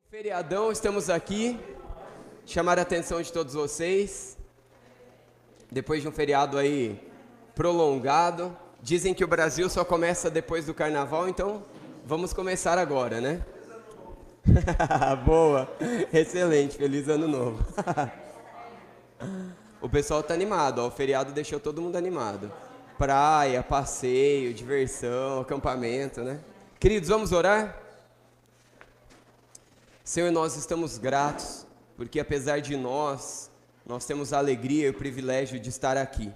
Feriadão, estamos aqui, chamar a atenção de todos vocês, depois de um feriado aí prolongado. Dizem que o Brasil só começa depois do carnaval, então vamos começar agora, né? Boa, excelente, feliz ano novo. O pessoal tá animado, ó, o feriado deixou todo mundo animado. Praia, passeio, diversão, acampamento, né? Queridos, vamos orar? Senhor, nós estamos gratos, porque apesar de nós temos a alegria e o privilégio de estar aqui.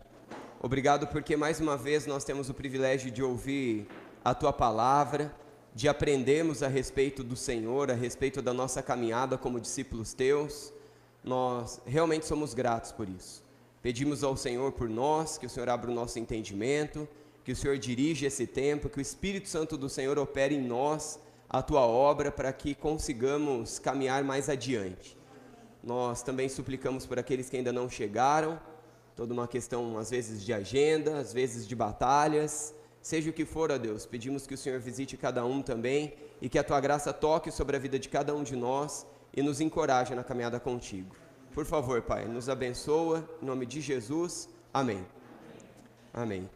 Obrigado porque mais uma vez nós temos o privilégio de ouvir a Tua palavra, de aprendermos a respeito do Senhor, a respeito da nossa caminhada como discípulos Teus. Nós realmente somos gratos por isso. Pedimos ao Senhor por nós, que o Senhor abra o nosso entendimento, que o Senhor dirija esse tempo, que o Espírito Santo do Senhor opere em nós a Tua obra para que consigamos caminhar mais adiante. Nós também suplicamos por aqueles que ainda não chegaram, toda uma questão às vezes de agenda, às vezes de batalhas, seja o que for, ó Deus, pedimos que o Senhor visite cada um também e que a Tua graça toque sobre a vida de cada um de nós e nos encoraje na caminhada contigo. Por favor, Pai, nos abençoa, em nome de Jesus, amém. Amém.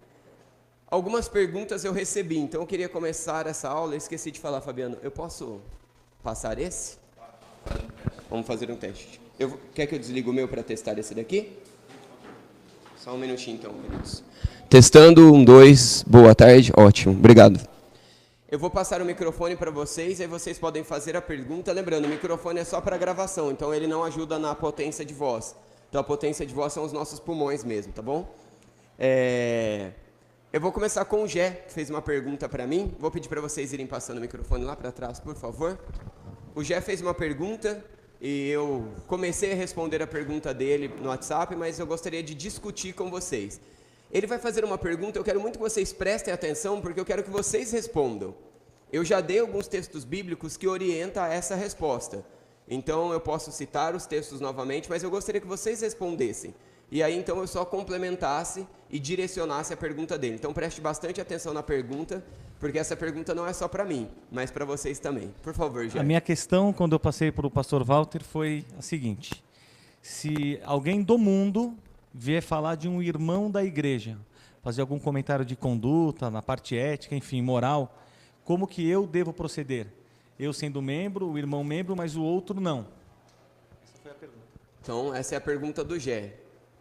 Algumas perguntas eu recebi, então eu queria começar essa aula. Eu esqueci de falar, Fabiano, eu posso passar esse? Vamos fazer um teste. Quer que eu desligue o meu para testar esse daqui? Só um minutinho então, queridos. Testando, 1, 2, boa tarde, ótimo, obrigado. Eu vou passar o microfone para vocês, aí vocês podem fazer a pergunta. Lembrando, o microfone é só para gravação, então ele não ajuda na potência de voz. Então a potência de voz são os nossos pulmões mesmo, tá bom? Eu vou começar com o Gé, que fez uma pergunta para mim. Vou pedir para vocês irem passando o microfone lá para trás, por favor. O Gé fez uma pergunta e eu comecei a responder a pergunta dele no WhatsApp, mas eu gostaria de discutir com vocês. Ele vai fazer uma pergunta, eu quero muito que vocês prestem atenção, porque eu quero que vocês respondam. Eu já dei alguns textos bíblicos que orientam a essa resposta. Então eu posso citar os textos novamente, mas eu gostaria que vocês respondessem. E aí então eu só complementasse e direcionasse a pergunta dele. Então preste bastante atenção na pergunta, porque essa pergunta não é só para mim, mas para vocês também. Por favor, Jair. A minha questão, quando eu passei para o pastor Walter, foi a seguinte: se alguém do mundo vier falar de um irmão da igreja, fazer algum comentário de conduta, na parte ética, enfim, moral, como que eu devo proceder? Eu sendo membro, o irmão membro, mas o outro não. Essa foi a pergunta. Então, essa é a pergunta do Gé.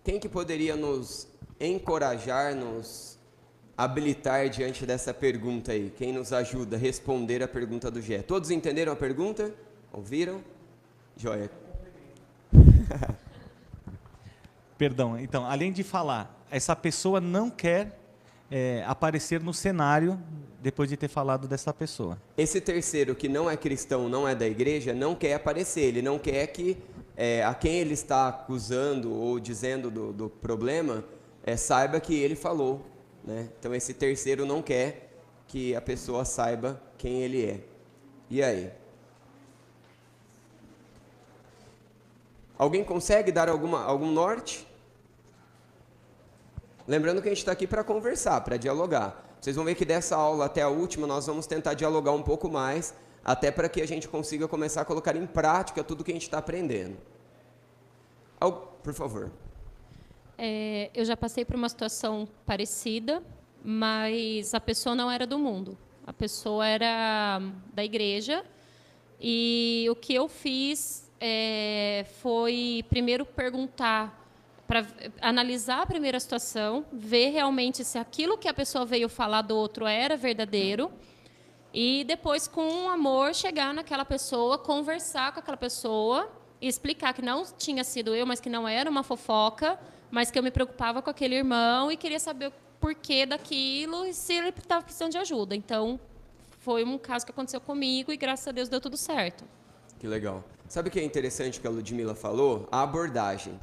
Quem que poderia nos encorajar, nos habilitar diante dessa pergunta aí? Quem nos ajuda a responder a pergunta do Gé? Todos entenderam a pergunta? Ouviram? Joia. Perdão, então, além de falar, essa pessoa não quer aparecer no cenário depois de ter falado dessa pessoa. Esse terceiro que não é cristão, não é da igreja, não quer aparecer. Ele não quer que a quem ele está acusando ou dizendo do problema saiba que ele falou, né? Então esse terceiro não quer que a pessoa saiba quem ele é. E aí? Alguém consegue dar algum norte? Lembrando que a gente está aqui para conversar, para dialogar. Vocês vão ver que dessa aula até a última nós vamos tentar dialogar um pouco mais, até para que a gente consiga começar a colocar em prática tudo que a gente está aprendendo. Por favor. Eu já passei por uma situação parecida, mas a pessoa não era do mundo. A pessoa era da igreja e o que eu fiz foi primeiro perguntar, para analisar a primeira situação, ver realmente se aquilo que a pessoa veio falar do outro era verdadeiro e depois, com amor, chegar naquela pessoa, conversar com aquela pessoa e explicar que não tinha sido eu, mas que não era uma fofoca, mas que eu me preocupava com aquele irmão e queria saber o porquê daquilo e se ele estava precisando de ajuda. Então, foi um caso que aconteceu comigo e, graças a Deus, deu tudo certo. Que legal. Sabe o que é interessante que a Ludmila falou? A abordagem.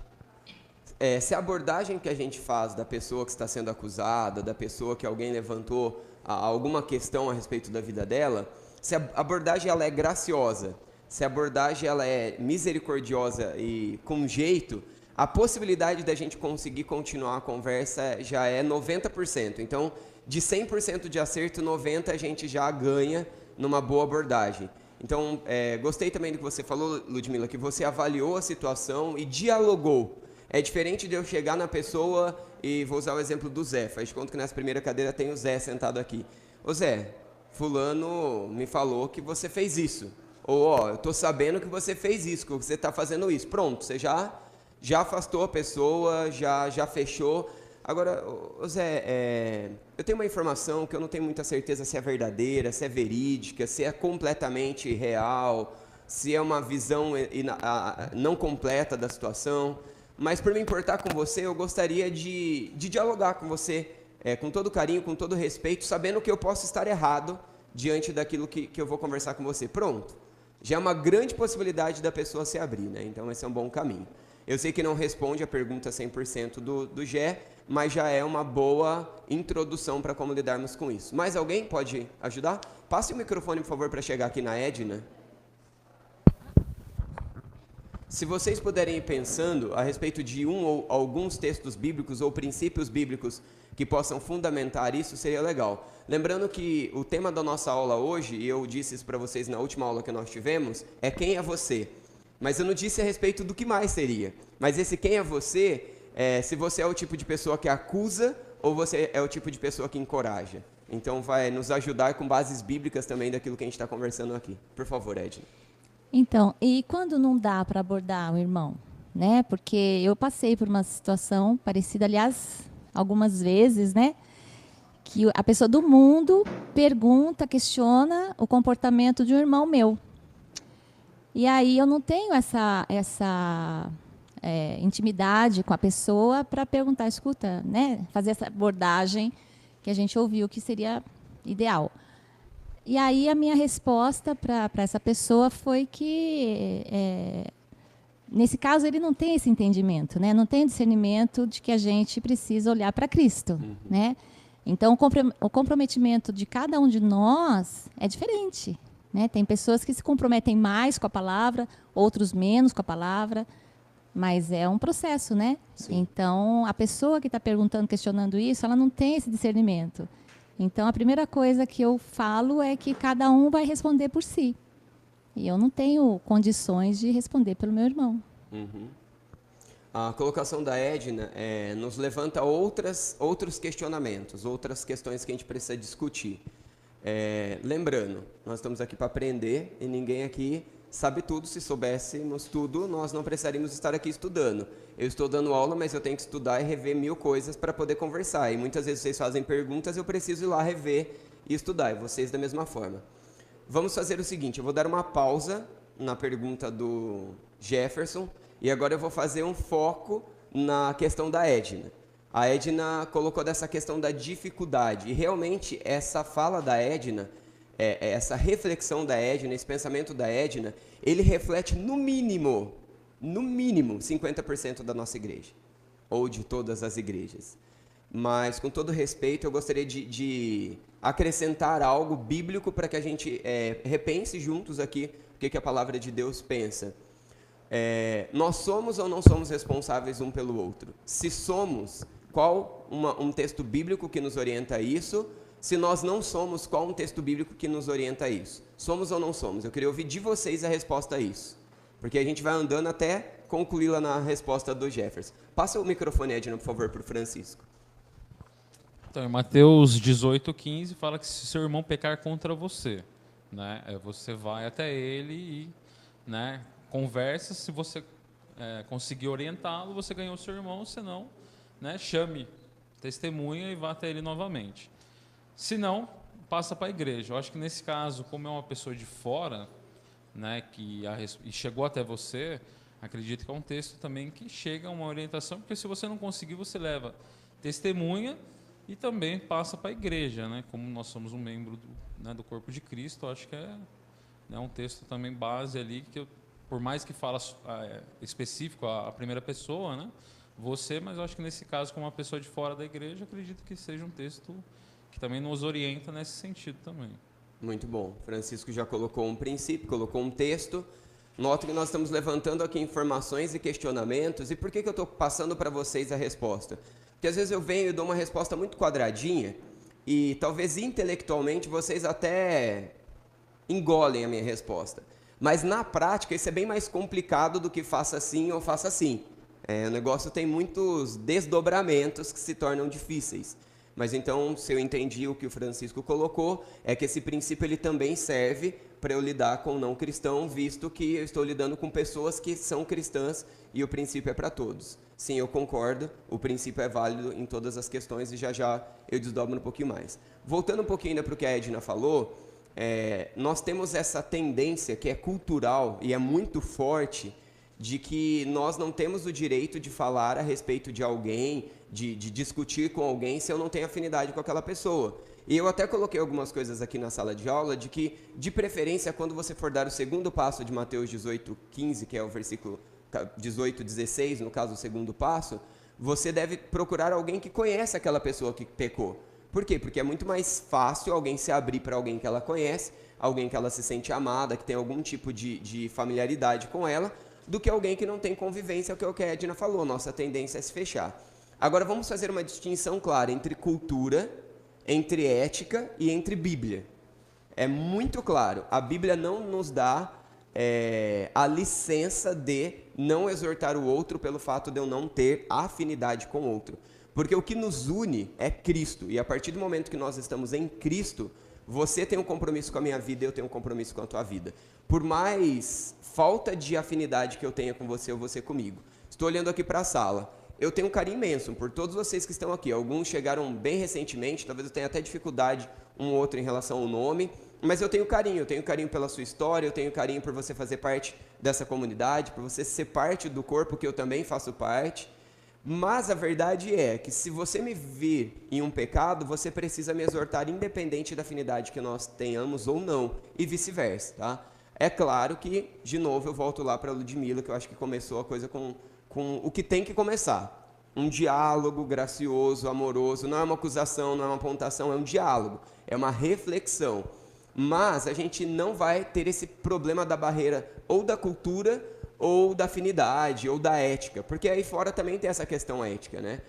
Se a abordagem que a gente faz da pessoa que está sendo acusada, da pessoa que alguém levantou alguma questão a respeito da vida dela, se a abordagem ela é graciosa, se a abordagem ela é misericordiosa e com jeito, a possibilidade da gente conseguir continuar a conversa já é 90%. Então, de 100% de acerto, 90% a gente já ganha numa boa abordagem. Então, gostei também do que você falou, Ludmila, que você avaliou a situação e dialogou. É diferente de eu chegar na pessoa e vou usar o exemplo do Zé. Faz de conta que nessa primeira cadeira tem o Zé sentado aqui. Ô Zé, fulano me falou que você fez isso. Ou, eu estou sabendo que você fez isso, que você está fazendo isso. Pronto, você já afastou a pessoa, já fechou. Agora, ô Zé, eu tenho uma informação que eu não tenho muita certeza se é verdadeira, se é verídica, se é completamente real, se é uma visão não completa da situação. Mas, por me importar com você, eu gostaria de dialogar com você, com todo carinho, com todo respeito, sabendo que eu posso estar errado diante daquilo que eu vou conversar com você. Pronto. Já é uma grande possibilidade da pessoa se abrir, né? Então, esse é um bom caminho. Eu sei que não responde a pergunta 100% do Gé, mas já é uma boa introdução para como lidarmos com isso. Mais alguém pode ajudar? Passe o microfone, por favor, para chegar aqui na Edna. Se vocês puderem ir pensando a respeito de um ou alguns textos bíblicos ou princípios bíblicos que possam fundamentar isso, seria legal. Lembrando que o tema da nossa aula hoje, e eu disse isso para vocês na última aula que nós tivemos, é quem é você. Mas eu não disse a respeito do que mais seria. Mas esse quem é você, se você é o tipo de pessoa que acusa ou você é o tipo de pessoa que encoraja. Então vai nos ajudar com bases bíblicas também daquilo que a gente está conversando aqui. Por favor, Edna. Então, e quando não dá para abordar o irmão, né? Porque eu passei por uma situação parecida, aliás, algumas vezes, né? Que a pessoa do mundo pergunta, questiona o comportamento de um irmão meu. E aí eu não tenho essa intimidade com a pessoa para perguntar, escuta, né? Fazer essa abordagem que a gente ouviu que seria ideal. E aí a minha resposta para essa pessoa foi que, nesse caso, ele não tem esse entendimento, né? Não tem discernimento de que a gente precisa olhar para Cristo. Né? Então, o comprometimento de cada um de nós é diferente. Né? Tem pessoas que se comprometem mais com a palavra, outros menos com a palavra, mas é um processo, né? Sim. Então, a pessoa que está perguntando, questionando isso, ela não tem esse discernimento. Então, a primeira coisa que eu falo é que cada um vai responder por si. E eu não tenho condições de responder pelo meu irmão. A colocação da Edna nos levanta outros questionamentos, outras questões que a gente precisa discutir. Lembrando, nós estamos aqui para aprender e ninguém aqui sabe tudo. Se soubéssemos tudo, nós não precisaríamos estar aqui estudando. Eu estou dando aula, mas eu tenho que estudar e rever 1000 coisas para poder conversar. E muitas vezes vocês fazem perguntas, eu preciso ir lá rever e estudar. E vocês da mesma forma. Vamos fazer o seguinte, eu vou dar uma pausa na pergunta do Jefferson e agora eu vou fazer um foco na questão da Edna. A Edna colocou dessa questão da dificuldade. E realmente essa fala da Edna, essa reflexão da Edna, esse pensamento da Edna, ele reflete no mínimo 50% da nossa igreja, ou de todas as igrejas. Mas, com todo respeito, eu gostaria de acrescentar algo bíblico para que a gente repense juntos aqui o que a palavra de Deus pensa. Nós somos ou não somos responsáveis um pelo outro? Se somos, qual um texto bíblico que nos orienta a isso? Se nós não somos, qual um texto bíblico que nos orienta a isso? Somos ou não somos? Eu queria ouvir de vocês a resposta a isso. Porque a gente vai andando até concluir lá na resposta do Jefferson. Passa o microfone, Edna, por favor, para o Francisco. Então, em Mateus 18:15 fala que se seu irmão pecar contra você, né, você vai até ele e, né, conversa. Se você conseguir orientá-lo, você ganhou o seu irmão. Se não, né, chame testemunha e vá até ele novamente. Se não, passa para a igreja. Eu acho que nesse caso, como é uma pessoa de fora, né, e chegou até você, acredito que é um texto também que chega a uma orientação, porque se você não conseguir, você leva testemunha e também passa para a igreja, né, como nós somos um membro do corpo de Cristo. Eu acho que é um texto também base ali, que por mais que fala específico a primeira pessoa, né, você, mas eu acho que nesse caso, como uma pessoa de fora da igreja, acredito que seja um texto que também nos orienta nesse sentido também. Muito bom. Francisco já colocou um princípio, colocou um texto. Nota que nós estamos levantando aqui informações e questionamentos. E por que eu estou passando para vocês a resposta? Porque às vezes eu venho e dou uma resposta muito quadradinha e talvez intelectualmente vocês até engolem a minha resposta. Mas na prática isso é bem mais complicado do que faça assim ou faça assim. O negócio tem muitos desdobramentos que se tornam difíceis. Mas então, se eu entendi o que o Francisco colocou, é que esse princípio ele também serve para eu lidar com o não cristão, visto que eu estou lidando com pessoas que são cristãs e o princípio é para todos. Sim, eu concordo, o princípio é válido em todas as questões e já eu desdobro um pouquinho mais. Voltando um pouquinho ainda para o que a Edna falou, nós temos essa tendência que é cultural e é muito forte de que nós não temos o direito de falar a respeito de alguém, de discutir com alguém se eu não tenho afinidade com aquela pessoa. E eu até coloquei algumas coisas aqui na sala de aula de que, de preferência, quando você for dar o segundo passo de Mateus 18:15, que é o versículo 18:16, no caso o segundo passo, você deve procurar alguém que conhece aquela pessoa que pecou. Por quê? Porque é muito mais fácil alguém se abrir para alguém que ela conhece, alguém que ela se sente amada, que tem algum tipo de familiaridade com ela, do que alguém que não tem convivência, que é o que a Edna falou, nossa tendência é se fechar. Agora vamos fazer uma distinção clara entre cultura, entre ética e entre Bíblia. É muito claro, a Bíblia não nos dá a licença de não exortar o outro pelo fato de eu não ter afinidade com o outro. Porque o que nos une é Cristo, e a partir do momento que nós estamos em Cristo, você tem um compromisso com a minha vida e eu tenho um compromisso com a tua vida. Por mais falta de afinidade que eu tenha com você ou você comigo. Estou olhando aqui para a sala. Eu tenho um carinho imenso por todos vocês que estão aqui. Alguns chegaram bem recentemente, talvez eu tenha até dificuldade um ou outro em relação ao nome, mas eu tenho carinho pela sua história, eu tenho carinho por você fazer parte dessa comunidade, por você ser parte do corpo que eu também faço parte. Mas a verdade é que se você me vir em um pecado, você precisa me exortar independente da afinidade que nós tenhamos ou não, e vice-versa, tá? É claro que, de novo, eu volto lá para a Ludmila, que eu acho que começou a coisa com o que tem que começar. Um diálogo gracioso, amoroso, não é uma acusação, não é uma apontação, é um diálogo, é uma reflexão. Mas a gente não vai ter esse problema da barreira ou da cultura, ou da afinidade, ou da ética, porque aí fora também tem essa questão ética, né?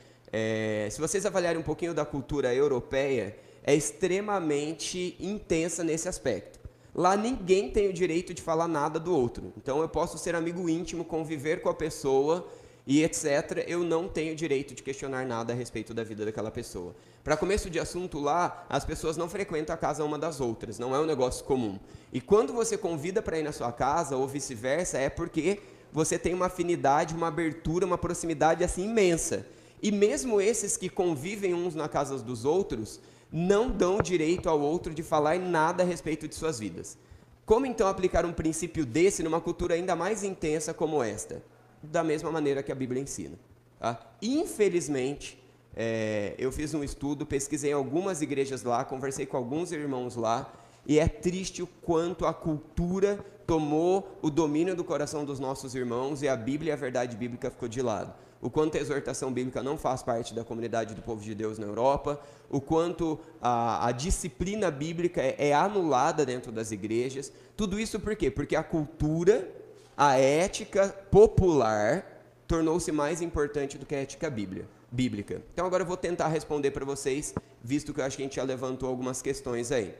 Se vocês avaliarem um pouquinho da cultura europeia, é extremamente intensa nesse aspecto. Lá ninguém tem o direito de falar nada do outro. Então eu posso ser amigo íntimo, conviver com a pessoa e etc. Eu não tenho o direito de questionar nada a respeito da vida daquela pessoa. Para começo de assunto lá, as pessoas não frequentam a casa uma das outras, não é um negócio comum. E quando você convida para ir na sua casa ou vice-versa, é porque você tem uma afinidade, uma abertura, uma proximidade assim imensa. E mesmo esses que convivem uns na casa dos outros, não dão direito ao outro de falar nada a respeito de suas vidas. Como então aplicar um princípio desse numa cultura ainda mais intensa como esta? Da mesma maneira que a Bíblia ensina. Tá? Infelizmente, eu fiz um estudo, pesquisei algumas igrejas lá, conversei com alguns irmãos lá, e é triste o quanto a cultura tomou o domínio do coração dos nossos irmãos e a Bíblia e a verdade bíblica ficou de lado. O quanto a exortação bíblica não faz parte da comunidade do povo de Deus na Europa, o quanto a disciplina bíblica é anulada dentro das igrejas. Tudo isso por quê? Porque a cultura, a ética popular tornou-se mais importante do que a ética bíblica. Então agora eu vou tentar responder para vocês, visto que eu acho que a gente já levantou algumas questões aí.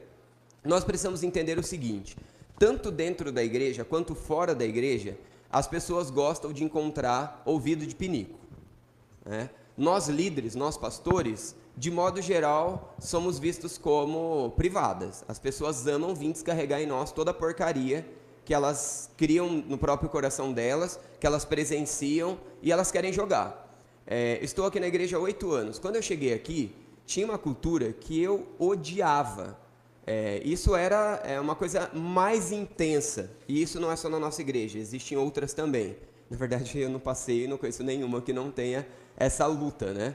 Nós precisamos entender o seguinte, tanto dentro da igreja quanto fora da igreja, as pessoas gostam de encontrar ouvido de pinico, né? Nós líderes, nós pastores, de modo geral, somos vistos como privadas. As pessoas amam vir descarregar em nós toda a porcaria que elas criam no próprio coração delas, que elas presenciam e elas querem jogar. Estou aqui na igreja há 8 anos. Quando eu cheguei aqui, tinha uma cultura que eu odiava. Isso era uma coisa mais intensa, e isso não é só na nossa igreja, existem outras também. Na verdade, eu não passei, não conheço nenhuma que não tenha essa luta, né?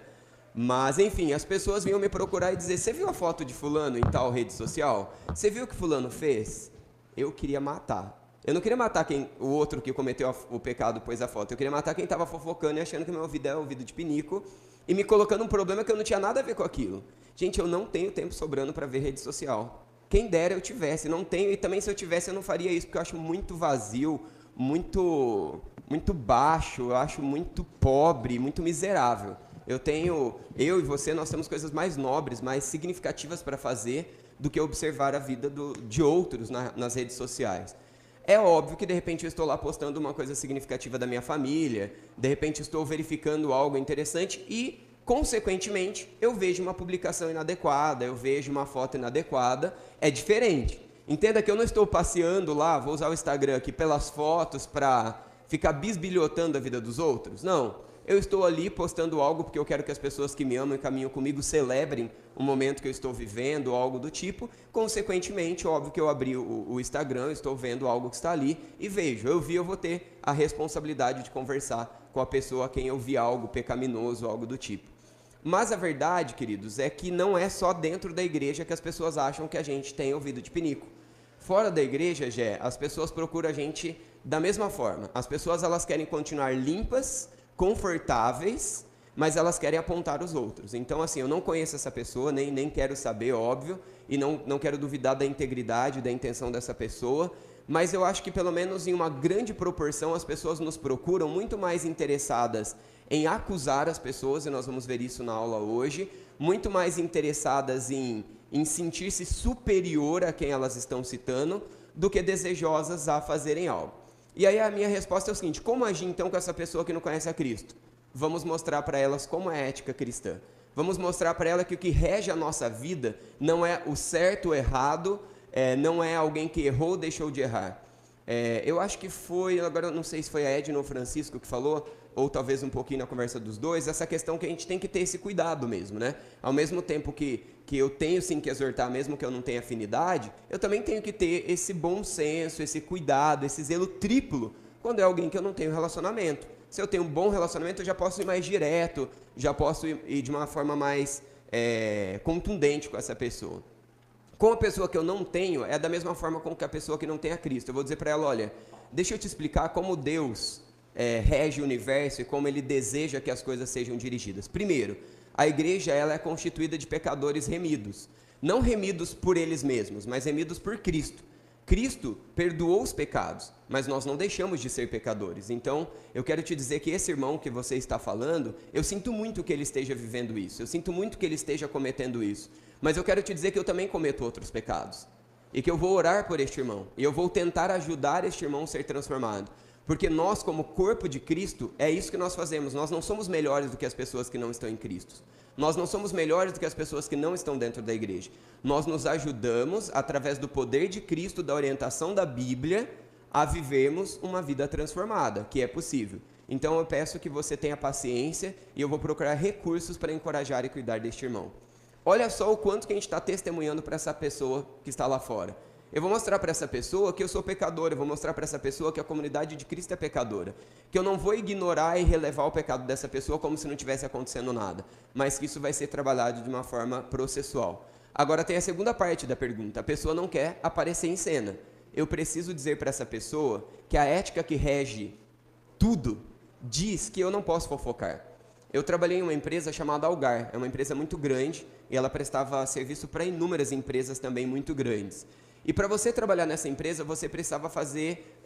Mas, enfim, as pessoas vinham me procurar e dizer, você viu a foto de fulano em tal rede social? Você viu o que fulano fez? Eu queria matar. Eu não queria matar o outro que cometeu o pecado pôs a foto, eu queria matar quem estava fofocando e achando que meu ouvido é ouvido de pinico, e me colocando um problema que eu não tinha nada a ver com aquilo. Gente, eu não tenho tempo sobrando para ver rede social. Quem dera eu tivesse, não tenho, e também se eu tivesse eu não faria isso, porque eu acho muito vazio, muito baixo, eu acho muito pobre, muito miserável. Eu e você, nós temos coisas mais nobres, mais significativas para fazer do que observar a vida de outros nas redes sociais. É óbvio que, de repente, eu estou lá postando uma coisa significativa da minha família, de repente estou verificando algo interessante e, consequentemente, eu vejo uma publicação inadequada, eu vejo uma foto inadequada, é diferente. Entenda que eu não estou passeando lá, vou usar o Instagram aqui, pelas fotos para ficar bisbilhotando a vida dos outros. Não. Eu estou ali postando algo porque eu quero que as pessoas que me amam e caminham comigo celebrem o momento que eu estou vivendo, algo do tipo. Consequentemente, óbvio que eu abri o Instagram, estou vendo algo que está ali e vejo. Eu vou ter a responsabilidade de conversar com a pessoa a quem eu vi algo pecaminoso, algo do tipo. Mas a verdade, queridos, é que não é só dentro da igreja que as pessoas acham que a gente tem ouvido de pinico. Fora da igreja, as pessoas procuram a gente da mesma forma. As pessoas elas querem continuar limpas, confortáveis, mas elas querem apontar os outros. Então, assim, eu não conheço essa pessoa, nem quero saber, óbvio, e não quero duvidar da integridade, da intenção dessa pessoa, mas eu acho que, pelo menos em uma grande proporção, as pessoas nos procuram muito mais interessadas em acusar as pessoas, e nós vamos ver isso na aula hoje, muito mais interessadas em sentir-se superior a quem elas estão citando, do que desejosas a fazerem algo. E aí a minha resposta é o seguinte: como agir então com essa pessoa que não conhece a Cristo? Vamos mostrar para elas como é a ética cristã. Vamos mostrar para ela que o que rege a nossa vida não é o certo ou errado, não é alguém que errou ou deixou de errar. Eu acho que foi, agora eu não sei se foi a Edna ou o Francisco que falou, ou talvez um pouquinho na conversa dos dois, essa questão que a gente tem que ter esse cuidado mesmo, né? Ao mesmo tempo que eu tenho sim que exortar, mesmo que eu não tenha afinidade, eu também tenho que ter esse bom senso, esse cuidado, esse zelo triplo, quando é alguém que eu não tenho relacionamento. Se eu tenho um bom relacionamento, eu já posso ir mais direto, já posso ir de uma forma mais contundente com essa pessoa. Com a pessoa que eu não tenho, é da mesma forma com que a pessoa que não tem a Cristo. Eu vou dizer para ela, olha, deixa eu te explicar como Deus rege o universo e como Ele deseja que as coisas sejam dirigidas. Primeiro, a igreja ela é constituída de pecadores remidos. Não remidos por eles mesmos, mas remidos por Cristo. Cristo perdoou os pecados, mas nós não deixamos de ser pecadores. Então, eu quero te dizer que esse irmão que você está falando, eu sinto muito que ele esteja vivendo isso, eu sinto muito que ele esteja cometendo isso, mas eu quero te dizer que eu também cometo outros pecados, e que eu vou orar por este irmão, e eu vou tentar ajudar este irmão a ser transformado, porque nós, como corpo de Cristo, é isso que nós fazemos. Nós não somos melhores do que as pessoas que não estão em Cristo. Nós não somos melhores do que as pessoas que não estão dentro da igreja. Nós nos ajudamos, através do poder de Cristo, da orientação da Bíblia, a vivermos uma vida transformada, que é possível. Então eu peço que você tenha paciência e eu vou procurar recursos para encorajar e cuidar deste irmão. Olha só o quanto que a gente está testemunhando para essa pessoa que está lá fora. Eu vou mostrar para essa pessoa que eu sou pecador, eu vou mostrar para essa pessoa que a comunidade de Cristo é pecadora, que eu não vou ignorar e relevar o pecado dessa pessoa como se não tivesse acontecendo nada, mas que isso vai ser trabalhado de uma forma processual. Agora tem a segunda parte da pergunta, a pessoa não quer aparecer em cena. Eu preciso dizer para essa pessoa que a ética que rege tudo diz que eu não posso fofocar. Eu trabalhei em uma empresa chamada Algar, é uma empresa muito grande e ela prestava serviço para inúmeras empresas também muito grandes. E para você trabalhar nessa empresa, você precisava fazer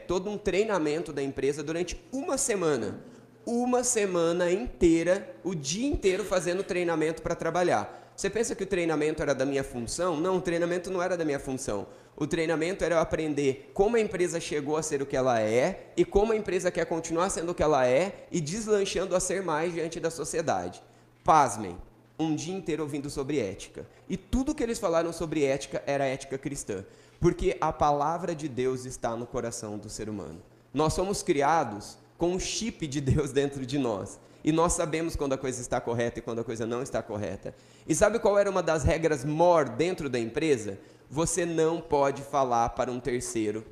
todo um treinamento da empresa durante uma semana. Uma semana inteira, o dia inteiro fazendo treinamento para trabalhar. Você pensa que o treinamento era da minha função? Não, o treinamento não era da minha função. O treinamento era eu aprender como a empresa chegou a ser o que ela é e como a empresa quer continuar sendo o que ela é e deslanchando a ser mais diante da sociedade. Pasmem. Um dia inteiro ouvindo sobre ética. E tudo que eles falaram sobre ética era ética cristã. Porque a palavra de Deus está no coração do ser humano. Nós somos criados com um chip de Deus dentro de nós. E nós sabemos quando a coisa está correta e quando a coisa não está correta. E sabe qual era uma das regras maior dentro da empresa? Você não pode falar para um terceiro,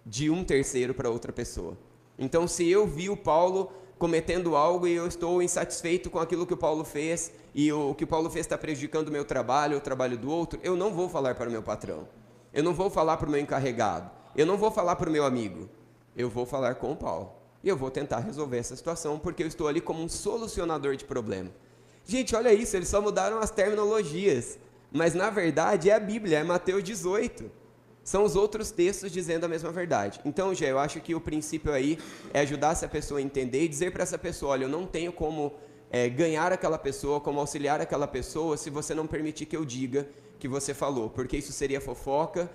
de um terceiro para outra pessoa. Então, se eu vi o Paulo cometendo algo e eu estou insatisfeito com aquilo que o Paulo fez e o que o Paulo fez está prejudicando o meu trabalho, o trabalho do outro, eu não vou falar para o meu patrão, eu não vou falar para o meu encarregado, eu não vou falar para o meu amigo, eu vou falar com o Paulo e eu vou tentar resolver essa situação porque eu estou ali como um solucionador de problema. Gente, olha isso, eles só mudaram as terminologias, mas na verdade é a Bíblia, é Mateus 18. São os outros textos dizendo a mesma verdade. Então, Gé, eu acho que o princípio aí é ajudar essa pessoa a entender e dizer para essa pessoa, olha, eu não tenho como ganhar aquela pessoa, como auxiliar aquela pessoa, se você não permitir que eu diga que você falou, porque isso seria fofoca,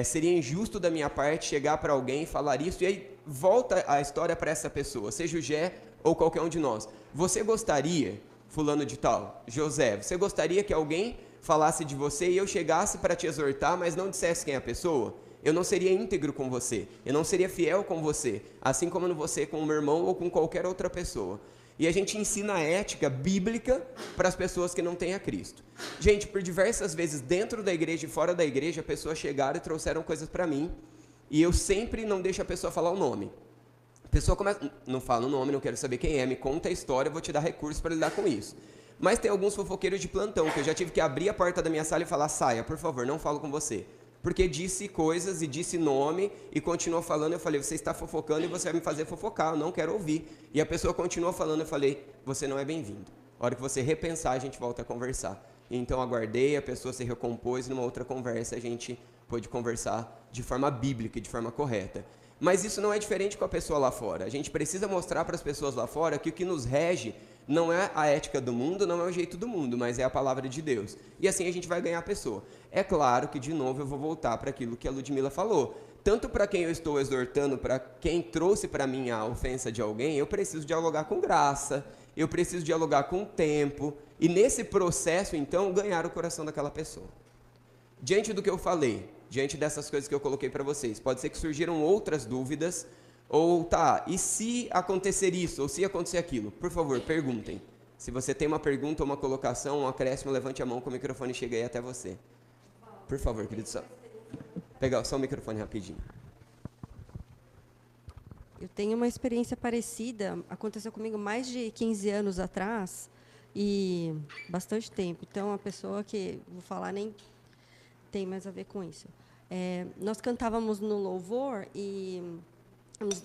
seria injusto da minha parte chegar para alguém e falar isso, e aí volta a história para essa pessoa, seja o Gé ou qualquer um de nós. Você gostaria, fulano de tal, José, você gostaria que alguém falasse de você e eu chegasse para te exortar, mas não dissesse quem é a pessoa? Eu não seria íntegro com você, eu não seria fiel com você, assim como eu não vou ser com o meu irmão ou com qualquer outra pessoa. E a gente ensina a ética bíblica para as pessoas que não têm a Cristo. Gente, por diversas vezes, dentro da igreja e fora da igreja, pessoas chegaram e trouxeram coisas para mim, e eu sempre não deixo a pessoa falar o nome. A pessoa começa, não fala o nome, não quero saber quem é, me conta a história, eu vou te dar recursos para lidar com isso. Mas tem alguns fofoqueiros de plantão, que eu já tive que abrir a porta da minha sala e falar, saia, por favor, não falo com você. Porque disse coisas e disse nome e continuou falando, eu falei, você está fofocando e você vai me fazer fofocar, eu não quero ouvir. E a pessoa continuou falando, eu falei, você não é bem-vindo. A hora que você repensar, a gente volta a conversar. Então aguardei, a pessoa se recompôs e numa outra conversa a gente pôde conversar de forma bíblica e de forma correta. Mas isso não é diferente com a pessoa lá fora. A gente precisa mostrar para as pessoas lá fora que o que nos rege não é a ética do mundo, não é o jeito do mundo, mas é a palavra de Deus. E assim a gente vai ganhar a pessoa. É claro que, de novo, eu vou voltar para aquilo que a Ludmila falou. Tanto para quem eu estou exortando, para quem trouxe para mim a ofensa de alguém, eu preciso dialogar com graça, eu preciso dialogar com tempo, e nesse processo, então, ganhar o coração daquela pessoa. Diante do que eu falei, diante dessas coisas que eu coloquei para vocês, pode ser que surgiram outras dúvidas, ou tá, e se acontecer isso, ou se acontecer aquilo? Por favor, perguntem. Se você tem uma pergunta, uma colocação, um acréscimo, levante a mão que o microfone chega aí até você. Por favor, querido, só pegar só o microfone rapidinho. Eu tenho uma experiência parecida, aconteceu comigo mais de 15 anos atrás, e bastante tempo. Então, a pessoa que vou falar nem tem mais a ver com isso. Nós cantávamos no louvor e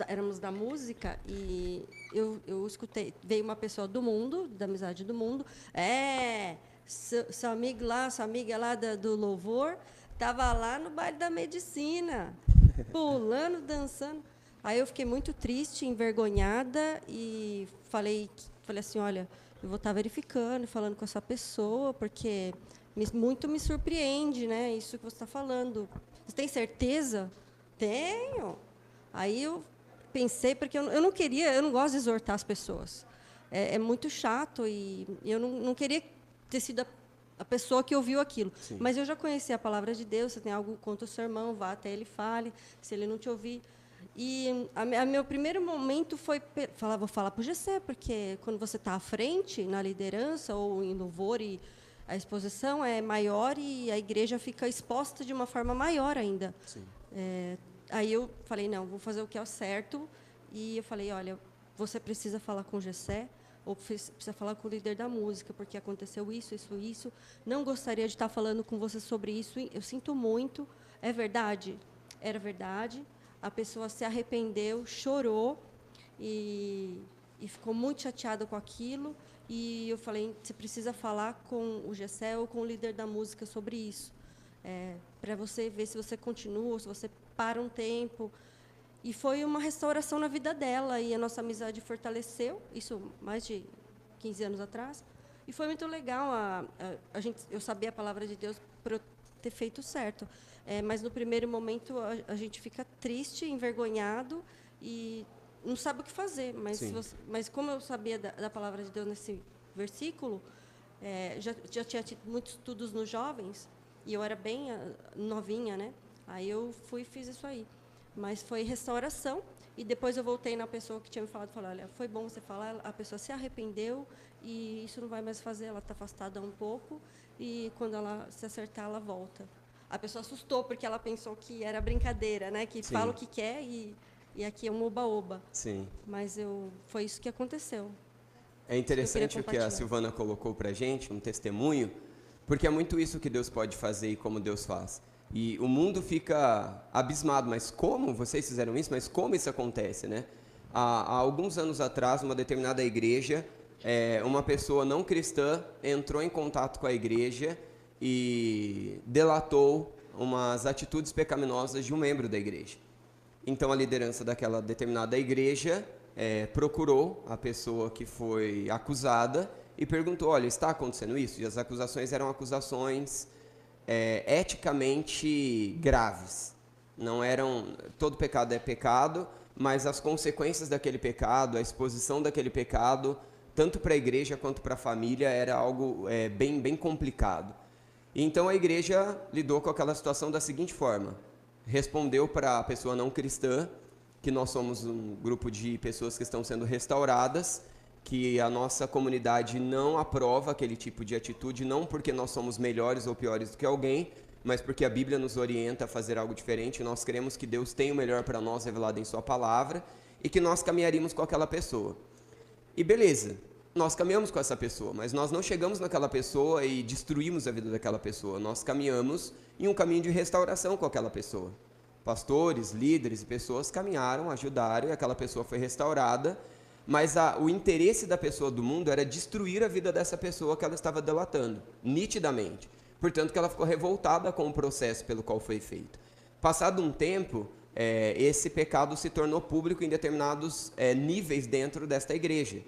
éramos da música, e eu escutei, veio uma pessoa do mundo, da amizade do mundo, seu amigo lá, sua amiga lá do louvor, estava lá no baile da medicina, pulando, dançando. Aí eu fiquei muito triste, envergonhada, e falei assim, olha, eu vou estar verificando, falando com essa pessoa, porque muito me surpreende, né, isso que você está falando. Você tem certeza? Tenho. Aí eu pensei, porque eu não queria, eu não gosto de exortar as pessoas. É muito chato, e eu não queria ter sido a pessoa que ouviu aquilo. Sim. Mas eu já conhecia a palavra de Deus, você tem algo contra o seu irmão, vá até ele, fale, se ele não te ouvir. E meu primeiro momento foi falar, vou falar para o Gessé, porque quando você está à frente, na liderança, ou em louvor, e a exposição é maior e a igreja fica exposta de uma forma maior ainda. Sim. Aí eu falei, não, vou fazer o que é o certo. E eu falei, olha, você precisa falar com o Gessé, ou precisa falar com o líder da música, porque aconteceu isso, isso, isso. Não gostaria de estar falando com você sobre isso. Eu sinto muito. É verdade? Era verdade. A pessoa se arrependeu, chorou e ficou muito chateada com aquilo. E eu falei, você precisa falar com o Gessé ou com o líder da música sobre isso, para você ver se você continua, se você para um tempo. E foi uma restauração na vida dela, e a nossa amizade fortaleceu, isso mais de 15 anos atrás. E foi muito legal, eu sabia a palavra de Deus para eu ter feito certo. Mas, no primeiro momento, a gente fica triste, envergonhado, e não sabe o que fazer. Mas como eu sabia da palavra de Deus nesse versículo, já tinha tido muitos estudos nos jovens, e eu era bem novinha, né? Aí eu fui e fiz isso aí. Mas foi restauração, e depois eu voltei na pessoa que tinha me falado, falei, olha, foi bom você falar, a pessoa se arrependeu, e isso não vai mais fazer, ela está afastada um pouco, e quando ela se acertar, ela volta. A pessoa assustou, porque ela pensou que era brincadeira, né? Que Sim. fala o que quer e aqui é um oba-oba. Sim. Mas foi isso que aconteceu. É interessante o que a Silvana colocou para a gente, um testemunho, porque é muito isso que Deus pode fazer e como Deus faz. E o mundo fica abismado, mas como vocês fizeram isso? Mas como isso acontece, né? Há alguns anos atrás, numa determinada igreja, uma pessoa não cristã entrou em contato com a igreja e delatou umas atitudes pecaminosas de um membro da igreja. Então, a liderança daquela determinada igreja procurou a pessoa que foi acusada e perguntou, olha, está acontecendo isso? E as acusações eram acusações eticamente graves. Não eram, todo pecado é pecado, mas as consequências daquele pecado, a exposição daquele pecado, tanto para a igreja quanto para a família, era algo bem complicado. Então a igreja lidou com aquela situação da seguinte forma: respondeu para a pessoa não cristã que nós somos um grupo de pessoas que estão sendo restauradas, que a nossa comunidade não aprova aquele tipo de atitude, não porque nós somos melhores ou piores do que alguém, mas porque a Bíblia nos orienta a fazer algo diferente. Nós cremos que Deus tem o melhor para nós revelado em sua palavra e que nós caminharíamos com aquela pessoa. E beleza, nós caminhamos com essa pessoa, mas nós não chegamos naquela pessoa e destruímos a vida daquela pessoa. Nós caminhamos em um caminho de restauração com aquela pessoa. Pastores, líderes e pessoas caminharam, ajudaram e aquela pessoa foi restaurada, mas o interesse da pessoa do mundo era destruir a vida dessa pessoa que ela estava delatando, nitidamente. Portanto, que ela ficou revoltada com o processo pelo qual foi feito. Passado um tempo, esse pecado se tornou público em determinados níveis dentro desta igreja.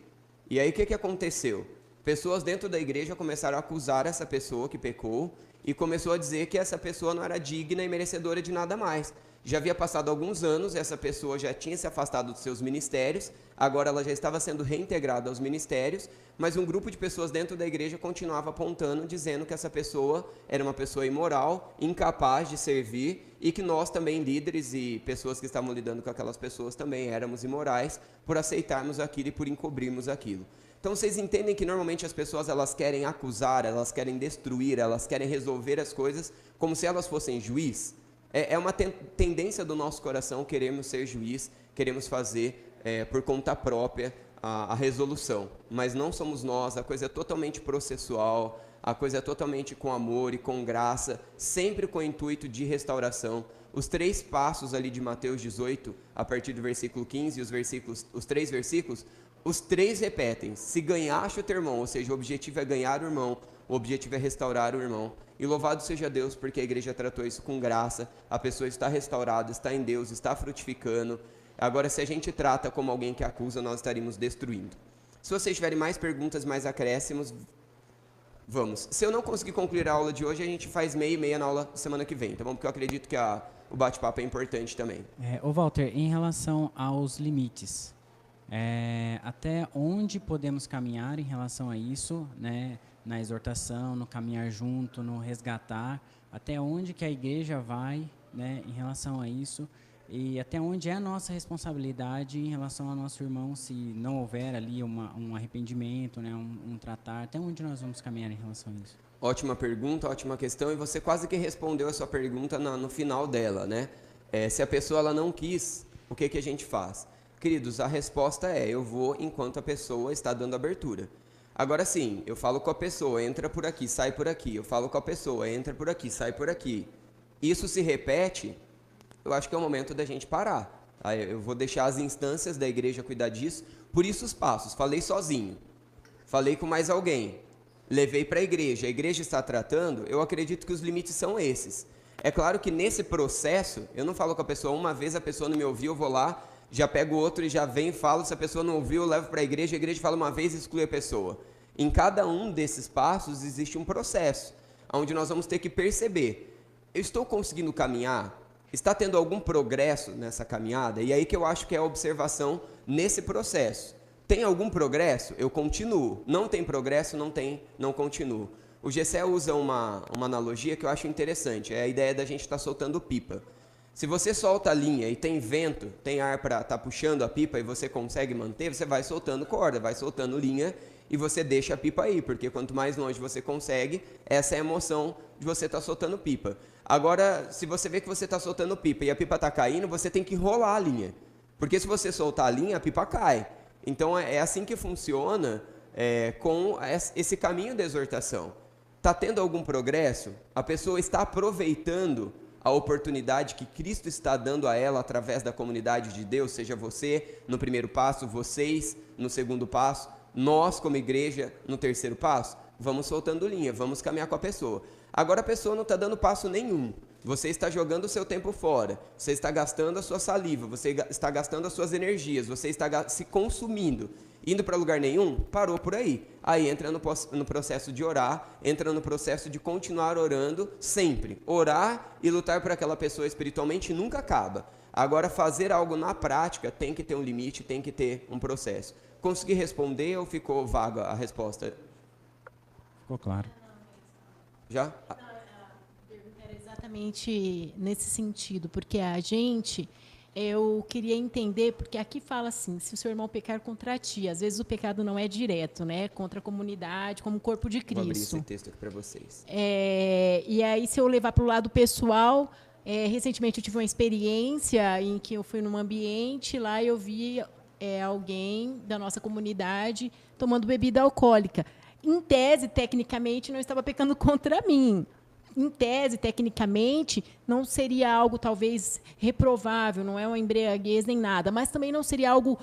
E aí o que aconteceu? Pessoas dentro da igreja começaram a acusar essa pessoa que pecou e começou a dizer que essa pessoa não era digna e merecedora de nada mais. Já havia passado alguns anos, essa pessoa já tinha se afastado dos seus ministérios, agora ela já estava sendo reintegrada aos ministérios, mas um grupo de pessoas dentro da igreja continuava apontando, dizendo que essa pessoa era uma pessoa imoral, incapaz de servir, e que nós também, líderes e pessoas que estavam lidando com aquelas pessoas, também éramos imorais por aceitarmos aquilo e por encobrirmos aquilo. Então vocês entendem que normalmente as pessoas elas querem acusar, elas querem destruir, elas querem resolver as coisas como se elas fossem juiz? É uma tendência do nosso coração, queremos ser juiz, queremos fazer por conta própria a resolução, mas não somos nós, a coisa é totalmente processual, a coisa é totalmente com amor e com graça, sempre com o intuito de restauração. Os 3 passos ali de Mateus 18, a partir do versículo 15, os 3 versículos, os 3 repetem: se ganhaste o teu irmão, ou seja, o objetivo é ganhar o irmão, o objetivo é restaurar o irmão. E louvado seja Deus, porque a igreja tratou isso com graça, a pessoa está restaurada, está em Deus, está frutificando. Agora, se a gente trata como alguém que acusa, nós estaríamos destruindo. Se vocês tiverem mais perguntas, mais acréscimos, vamos. Se eu não conseguir concluir a aula de hoje, a gente faz meia e meia na aula semana que vem, tá bom? Porque eu acredito que o bate-papo é importante também. Ô Walter, em relação aos limites, até onde podemos caminhar em relação a isso, né? Na exortação, no caminhar junto, no resgatar, até onde que a igreja vai, né, em relação a isso, e até onde é a nossa responsabilidade em relação ao nosso irmão, se não houver ali um arrependimento, né, um tratar, até onde nós vamos caminhar em relação a isso? Ótima pergunta, ótima questão, e você quase que respondeu a sua pergunta no final dela, né? Se a pessoa ela não quis, o que a gente faz? Queridos, a resposta eu vou enquanto a pessoa está dando abertura. Agora sim, eu falo com a pessoa, entra por aqui, sai por aqui. Eu falo com a pessoa, entra por aqui, sai por aqui. Isso se repete, eu acho que é o momento da gente parar. Eu vou deixar as instâncias da igreja cuidar disso. Por isso os passos. Falei sozinho, falei com mais alguém, levei para a igreja está tratando, eu acredito que os limites são esses. É claro que nesse processo, eu não falo com a pessoa uma vez, a pessoa não me ouviu, eu vou lá, já pego outro e já venho e falo. Se a pessoa não ouviu, eu levo para a igreja fala uma vez e exclui a pessoa. Em cada um desses passos existe um processo, onde nós vamos ter que perceber: eu estou conseguindo caminhar? Está tendo algum progresso nessa caminhada? E aí que eu acho que é a observação nesse processo. Tem algum progresso? Eu continuo. Não tem progresso? Não continuo. O Gessé usa uma analogia que eu acho interessante, é a ideia da gente estar soltando pipa. Se você solta a linha e tem vento, tem ar para estar puxando a pipa e você consegue manter, você vai soltando corda, vai soltando linha e você deixa a pipa aí, porque quanto mais longe você consegue, essa é a emoção de você estar soltando pipa. Agora, se você vê que você está soltando pipa e a pipa está caindo, você tem que enrolar a linha, porque se você soltar a linha, a pipa cai. Então é assim que funciona com esse caminho da exortação. Está tendo algum progresso? A pessoa está aproveitando a oportunidade que Cristo está dando a ela através da comunidade de Deus, seja você no primeiro passo, vocês no segundo passo, nós como igreja no terceiro passo? Vamos soltando linha, vamos caminhar com a pessoa. Agora a pessoa não está dando passo nenhum. Você está jogando o seu tempo fora, você está gastando a sua saliva, você está gastando as suas energias, você está se consumindo, indo para lugar nenhum, parou por aí. Aí entra no processo de orar, entra no processo de continuar orando sempre. Orar e lutar por aquela pessoa espiritualmente nunca acaba. Agora, fazer algo na prática tem que ter um limite, tem que ter um processo. Consegui responder ou ficou vaga a resposta? Ficou claro. Já? Era exatamente nesse sentido, porque eu queria entender, porque aqui fala assim, se o seu irmão pecar contra ti, às vezes o pecado não é direto, né, contra a comunidade, como o corpo de Cristo. Vou abrir esse texto aqui para vocês. E aí, se eu levar para o lado pessoal, recentemente eu tive uma experiência em que eu fui num ambiente, lá eu vi alguém da nossa comunidade tomando bebida alcoólica. Em tese, tecnicamente, não estava pecando contra mim. Em tese, tecnicamente, não seria algo talvez reprovável, não é uma embriaguez nem nada, mas também não seria algo,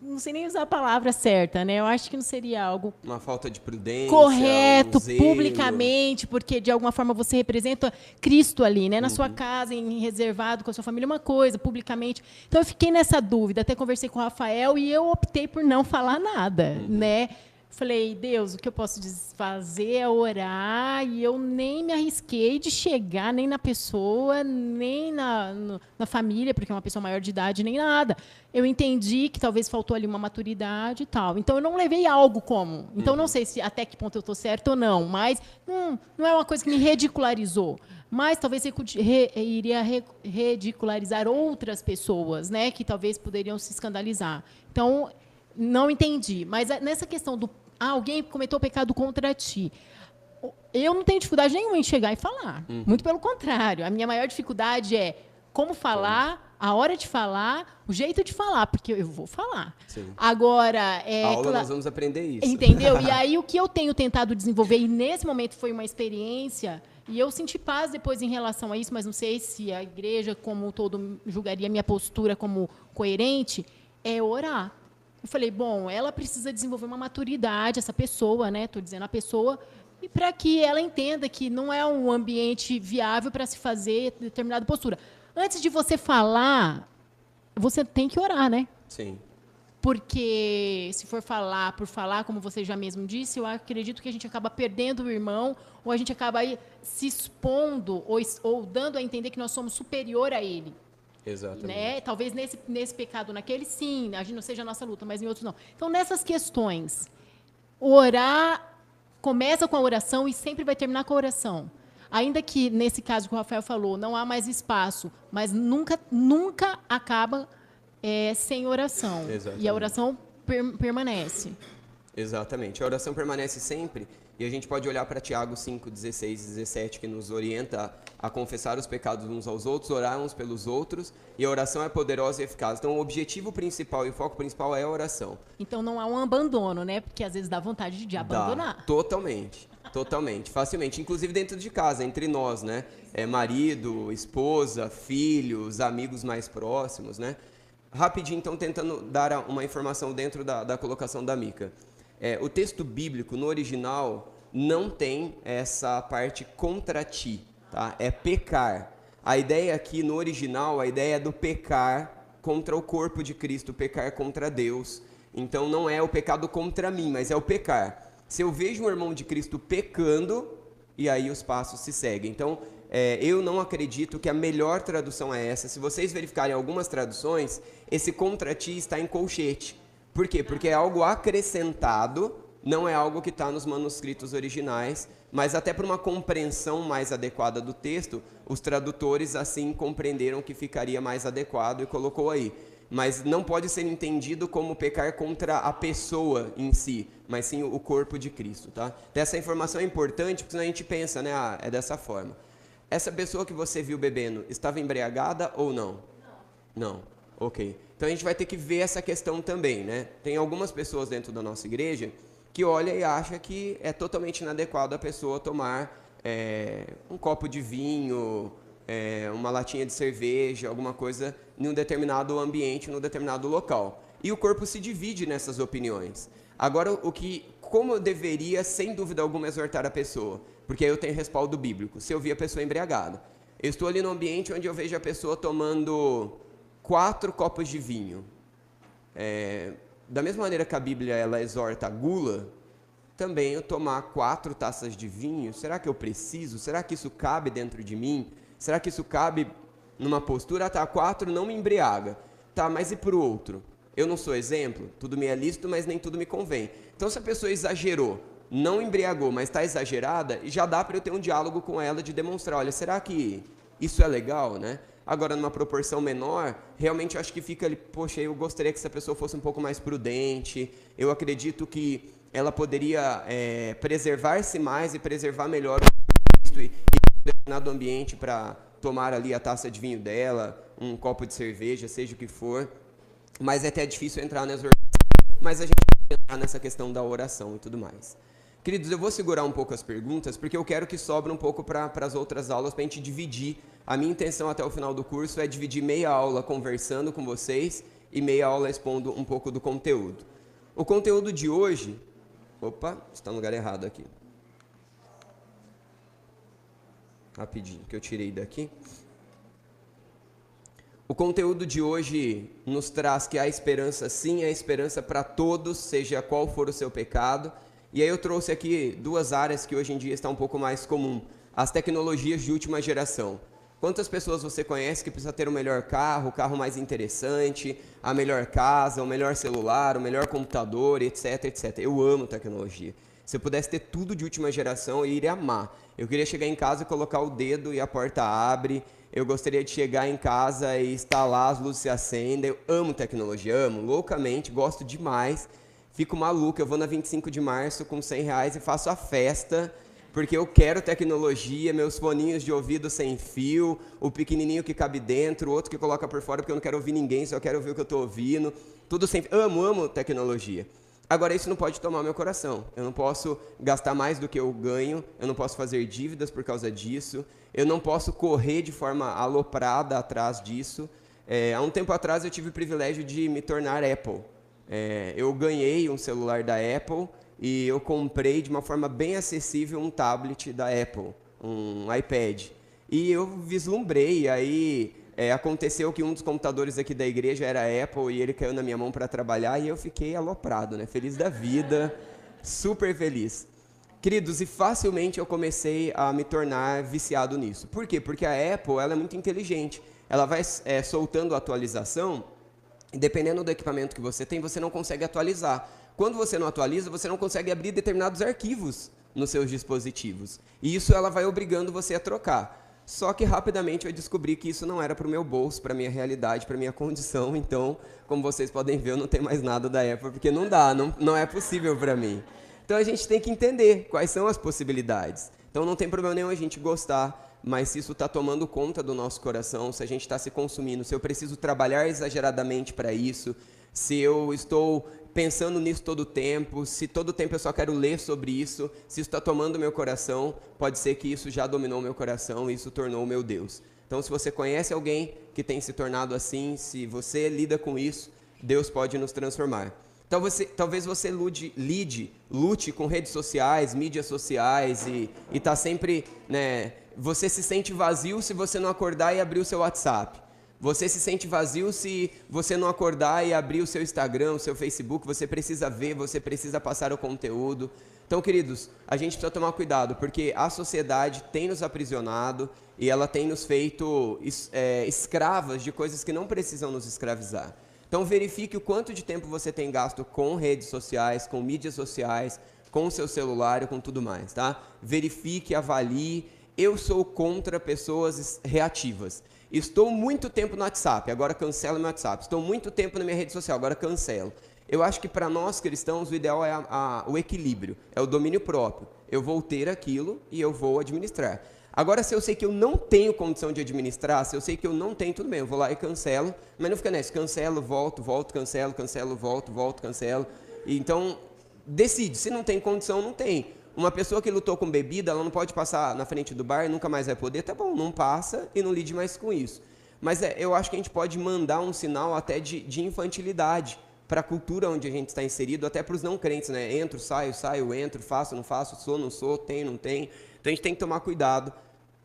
não sei nem usar a palavra certa, né? Eu acho que não seria algo uma falta de prudência, correto, um zelo, publicamente, porque de alguma forma você representa Cristo ali, né? Na sua casa, em reservado com a sua família, uma coisa, publicamente. Então eu fiquei nessa dúvida, até conversei com o Rafael e eu optei por não falar nada, né? Falei, Deus, o que eu posso fazer é orar, e eu nem me arrisquei de chegar nem na pessoa, nem na família, porque é uma pessoa maior de idade, nem nada. Eu entendi que talvez faltou ali uma maturidade e tal. Então, eu não levei algo como. Então, não sei se até que ponto eu estou certo ou não, mas não é uma coisa que me ridicularizou. Mas talvez iria ridicularizar outras pessoas, né, que talvez poderiam se escandalizar. Então, não entendi. Mas nessa questão do alguém cometeu pecado contra ti, eu não tenho dificuldade nenhuma em chegar e falar. Muito pelo contrário. A minha maior dificuldade é como falar, a hora de falar, o jeito de falar, porque eu vou falar. Sim. Agora, a aula nós vamos aprender isso. Entendeu? E aí o que eu tenho tentado desenvolver, e nesse momento foi uma experiência, e eu senti paz depois em relação a isso, mas não sei se a igreja como um todo julgaria minha postura como coerente, é orar. Eu falei, bom, ela precisa desenvolver uma maturidade, essa pessoa, né? Estou dizendo a pessoa, e para que ela entenda que não é um ambiente viável para se fazer determinada postura. Antes de você falar, você tem que orar, né? Sim. Porque se for falar por falar, como você já mesmo disse, eu acredito que a gente acaba perdendo o irmão, ou a gente acaba aí se expondo, ou dando a entender que nós somos superior a ele. Exatamente. Né? Talvez nesse pecado, naquele sim, a gente não seja a nossa luta, mas em outros não. Então, nessas questões, orar começa com a oração e sempre vai terminar com a oração. Ainda que, nesse caso que o Rafael falou, não há mais espaço, mas nunca acaba sem oração. Exatamente. E a oração permanece. Exatamente. A oração permanece sempre, e a gente pode olhar para Tiago 5, 16 e 17, que nos orienta a confessar os pecados uns aos outros, orar uns pelos outros, e a oração é poderosa e eficaz. Então, o objetivo principal e o foco principal é a oração. Então, não há um abandono, né? Porque, às vezes, dá vontade de abandonar. Totalmente, facilmente. Inclusive dentro de casa, entre nós, né? Marido, esposa, filhos, amigos mais próximos, né? Rapidinho, então, tentando dar uma informação dentro da colocação da Mica. O texto bíblico, no original, não tem essa parte contra ti, tá? É pecar. A ideia aqui, no original, a ideia é do pecar contra o corpo de Cristo, pecar contra Deus. Então, não é o pecado contra mim, mas é o pecar. Se eu vejo um irmão de Cristo pecando, e aí os passos se seguem. Então, eu não acredito que a melhor tradução é essa. Se vocês verificarem algumas traduções, esse contra ti está em colchete. Por quê? Porque é algo acrescentado, não é algo que está nos manuscritos originais, mas até por uma compreensão mais adequada do texto, os tradutores assim compreenderam que ficaria mais adequado e colocou aí. Mas não pode ser entendido como pecar contra a pessoa em si, mas sim o corpo de Cristo, tá? Então, essa informação é importante, porque senão a gente pensa, né? É dessa forma. Essa pessoa que você viu bebendo, estava embriagada ou não? Não. Ok. Então a gente vai ter que ver essa questão também, né? Tem algumas pessoas dentro da nossa igreja que olha e acha que é totalmente inadequado a pessoa tomar um copo de vinho, uma latinha de cerveja, alguma coisa em um determinado ambiente, em um determinado local. E o corpo se divide nessas opiniões. Agora, como eu deveria, sem dúvida alguma, exortar a pessoa? Porque aí eu tenho respaldo bíblico. Se eu vi a pessoa embriagada, eu estou ali no ambiente onde eu vejo a pessoa tomando 4 copos de vinho. Da mesma maneira que a Bíblia ela exorta a gula, também eu tomar 4 taças de vinho, será que eu preciso? Será que isso cabe dentro de mim? Será que isso cabe numa postura? Tá, 4 não me embriaga. Tá, mas e para o outro? Eu não sou exemplo? Tudo me é lícito, mas nem tudo me convém. Então, se a pessoa exagerou, não embriagou, mas está exagerada, já dá para eu ter um diálogo com ela de demonstrar, olha, será que isso é legal, né? Agora, numa proporção menor, realmente eu acho que fica ali, poxa, eu gostaria que essa pessoa fosse um pouco mais prudente, eu acredito que ela poderia preservar-se mais e preservar melhor o Cristo e um determinado ambiente para tomar ali a taça de vinho dela, um copo de cerveja, seja o que for, mas é até difícil entrar nessa oração, mas a gente vai entrar nessa questão da oração e tudo mais. Queridos, eu vou segurar um pouco as perguntas, porque eu quero que sobre um pouco para as outras aulas, para a gente dividir. A minha intenção até o final do curso é dividir meia aula conversando com vocês e meia aula expondo um pouco do conteúdo. O conteúdo de hoje... Opa, está no lugar errado aqui. Rapidinho, que eu tirei daqui. O conteúdo de hoje nos traz que há esperança sim, há esperança para todos, seja qual for o seu pecado. E aí eu trouxe aqui 2 áreas que hoje em dia está um pouco mais comum. As tecnologias de última geração. Quantas pessoas você conhece que precisa ter o melhor carro, o carro mais interessante, a melhor casa, o melhor celular, o melhor computador, etc, etc. Eu amo tecnologia. Se eu pudesse ter tudo de última geração, eu iria amar. Eu queria chegar em casa e colocar o dedo e a porta abre. Eu gostaria de chegar em casa e instalar, as luzes se acendem. Eu amo tecnologia, amo loucamente, gosto demais. Fico maluco, eu vou na 25 de março com R$100 e faço a festa, porque eu quero tecnologia, meus foninhos de ouvido sem fio, o pequenininho que cabe dentro, o outro que coloca por fora porque eu não quero ouvir ninguém, só quero ouvir o que eu estou ouvindo. Tudo sem fio. Amo tecnologia. Agora, isso não pode tomar meu coração. Eu não posso gastar mais do que eu ganho, eu não posso fazer dívidas por causa disso, eu não posso correr de forma aloprada atrás disso. Há um tempo atrás eu tive o privilégio de me tornar Apple. Eu ganhei um celular da Apple e eu comprei de uma forma bem acessível um tablet da Apple, um iPad. E eu vislumbrei, aí aconteceu que um dos computadores aqui da igreja era Apple e ele caiu na minha mão para trabalhar e eu fiquei aloprado, né? Feliz da vida, super feliz. Queridos, e facilmente eu comecei a me tornar viciado nisso. Por quê? Porque a Apple ela é muito inteligente. Ela vai soltando atualização, e dependendo do equipamento que você tem, você não consegue atualizar. Quando você não atualiza, você não consegue abrir determinados arquivos nos seus dispositivos. E isso ela vai obrigando você a trocar. Só que rapidamente eu descobri que isso não era para o meu bolso, para a minha realidade, para a minha condição. Então, como vocês podem ver, eu não tenho mais nada da Apple, porque não dá, não é possível para mim. Então a gente tem que entender quais são as possibilidades. Então não tem problema nenhum a gente gostar, mas se isso está tomando conta do nosso coração, se a gente está se consumindo, se eu preciso trabalhar exageradamente para isso, se eu estou pensando nisso todo o tempo, se todo o tempo eu só quero ler sobre isso, se isso está tomando meu coração, pode ser que isso já dominou meu coração e isso tornou o meu Deus. Então, se você conhece alguém que tem se tornado assim, se você lida com isso, Deus pode nos transformar. Talvez você lute com redes sociais, mídias sociais e está sempre, né, você se sente vazio se você não acordar e abrir o seu WhatsApp. Você se sente vazio se você não acordar e abrir o seu Instagram, o seu Facebook, você precisa ver, você precisa passar o conteúdo. Então, queridos, a gente precisa tomar cuidado, porque a sociedade tem nos aprisionado e ela tem nos feito escravas de coisas que não precisam nos escravizar. Então, verifique o quanto de tempo você tem gasto com redes sociais, com mídias sociais, com o seu celular e com tudo mais, tá? Verifique, avalie. Eu sou contra pessoas reativas. Estou muito tempo no WhatsApp, agora cancelo meu WhatsApp. Estou muito tempo na minha rede social, agora cancelo. Eu acho que para nós cristãos o ideal é o equilíbrio, é o domínio próprio. Eu vou ter aquilo e eu vou administrar. Agora, se eu sei que eu não tenho condição de administrar, se eu sei que eu não tenho, tudo bem, eu vou lá e cancelo, mas não fica nessa, cancelo, volto, cancelo, volto, cancelo. E então, decide, se não tem condição, não tem. Uma pessoa que lutou com bebida, ela não pode passar na frente do bar e nunca mais vai poder, tá bom, não passa e não lide mais com isso. Mas eu acho que a gente pode mandar um sinal até de infantilidade para a cultura onde a gente está inserido, até para os não crentes, né? Entro, saio, entro, faço, não faço, sou, não sou, tenho, não tenho. Então a gente tem que tomar cuidado.